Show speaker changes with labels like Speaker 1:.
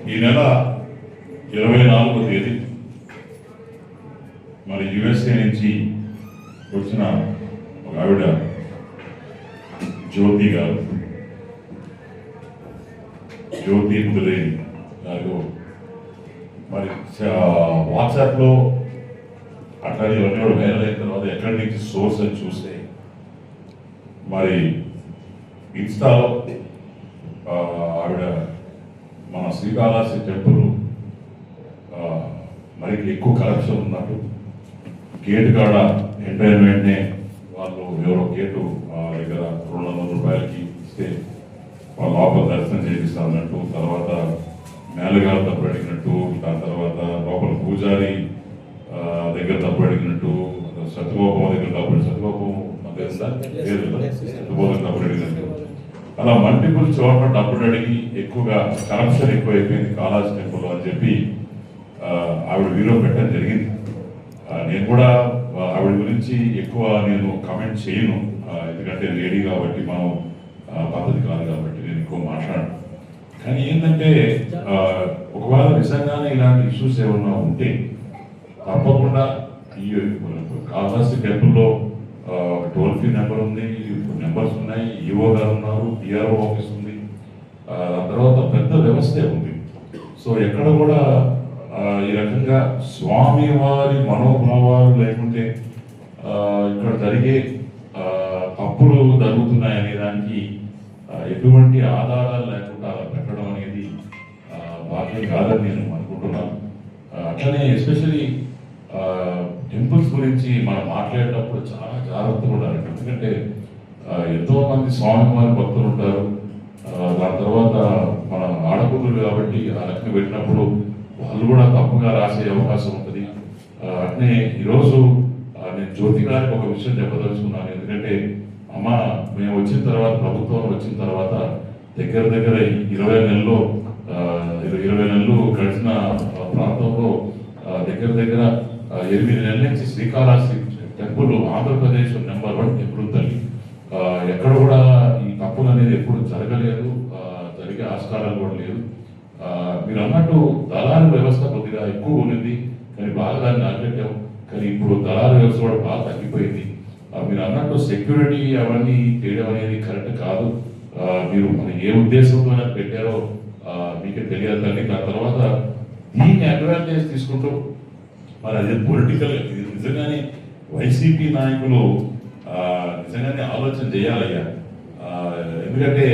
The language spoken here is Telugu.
Speaker 1: ఈ నెల 24వ తేదీ మరి యుఎస్ఏ నుంచి వచ్చిన ఒక ఆవిడ జ్యోతి గారు, జ్యోతి ముదులేని గారు మరి వాట్సాప్లో అట్లా ఇవన్నీ కూడా వైరల్ అయిన తర్వాత ఎక్కడి నుంచి సోర్స్ అని చూస్తే మరి ఇన్స్టాలో ఆవిడ మన శ్రీకాళహస్తి టెంపుల్ మరి ఎక్కువ కరప్షన్ ఉన్నట్టు గేటు కాడ ఎంటర్ వెంటనే వాళ్ళు ఎవరో గేటు దగ్గర 200 రూపాయలకి ఇస్తే వాళ్ళ లోపల దర్శనం చేపిస్తామన్నట్టు, తర్వాత మేళగారు తప్పు అడిగినట్టు, దాని తర్వాత లోపల పూజారి దగ్గర తప్పు అడిగినట్టు, సత్యగోపం దగ్గర సత్యగోపం తప్పు అడిగినట్టు, అలా మల్టిపుల్ చోట్ల డబ్బులు అడిగి ఎక్కువగా కరప్షన్ ఎక్కువైపోయింది కాళహస్తి టెంపుల్ అని చెప్పి ఆవిడ వీడియో పెట్టడం జరిగింది. నేను కూడా ఆవిడ గురించి ఎక్కువ నేను కామెంట్ చేయను, ఎందుకంటే లేడీ కాబట్టి మనం పద్ధతి కాదు కాబట్టి నేను ఎక్కువ మాట్లాడను. కానీ ఏంటంటే ఒకవేళ నిజంగానే ఇలాంటి ఇష్యూస్ ఏమన్నా ఉంటే తప్పకుండా ఈ కాళహస్తి టెంపుల్లో టోల్ ఫ్రీ నెంబర్ ఉంది, నెంబర్స్ ఉన్నాయి, ఈఓ గారు ఉన్నారు, పిఆర్ఓ ఆఫీస్ ఉంది, దాని తర్వాత పెద్ద వ్యవస్థే ఉంది. సో ఎక్కడ కూడా ఈ రకంగా స్వామివారి మనోభావాలు లేకుంటే ఇక్కడ జరిగే తప్పులు జరుగుతున్నాయనే దానికి ఎటువంటి ఆధారాలు లేకుండా అలా పెట్టడం అనేది భాగ్యం కాదని నేను అనుకుంటున్నాను. అట్లనే ఎస్పెషలీ టెంపుల్స్ గురించి మనం మాట్లాడేటప్పుడు చాలా జాగ్రత్తగా ఉండాలి. ఎందుకంటే ఎంతోమంది స్వామివారి భక్తులు ఉంటారు, దాని తర్వాత మన ఆడకూతురు కాబట్టి ఆ రకంగా పెట్టినప్పుడు వాళ్ళు కూడా తప్పుగా రాసే అవకాశం ఉంటుంది. అట్నే ఈరోజు నేను జ్యోతి గారికి ఒక విషయం చెప్పదలుచుకున్నాను. ఎందుకంటే అమ్మ మేము వచ్చిన తర్వాత, ప్రభుత్వం వచ్చిన తర్వాత దగ్గర 20 నెలలు గడిచిన ప్రాంతంలో దగ్గర 8 నెలల నుంచి Srikalahasti temple Andhra Pradesh number 1 temple తల్లి. ఎక్కడ కూడా ఈ తప్పులు అనేది ఎప్పుడు జరగలేదు, జరిగే ఆస్కారాలు కూడా లేదు. మీరు అన్నట్టు దళారు వ్యవస్థ కొద్దిగా ఎక్కువ ఉన్నది, కానీ బాగా దాన్ని అరికట్టాం. కానీ ఇప్పుడు దళారు వ్యవస్థ కూడా బాగా తగ్గిపోయింది. మీరు అన్నట్టు సెక్యూరిటీ అవన్నీ చేయడం అనేది కరెక్ట్ కాదు. మీరు మన ఏ ఉద్దేశంతో పెట్టారో మీకే తెలియదు. కానీ దాని తర్వాత దీన్ని అడ్వాంటేజ్ తీసుకుంటూ మరి అదే పొలిటికల్ నిజంగానే వైసీపీ నాయకులు నిజంగానే ఆలోచన చేయాలయ్యా. ఎందుకంటే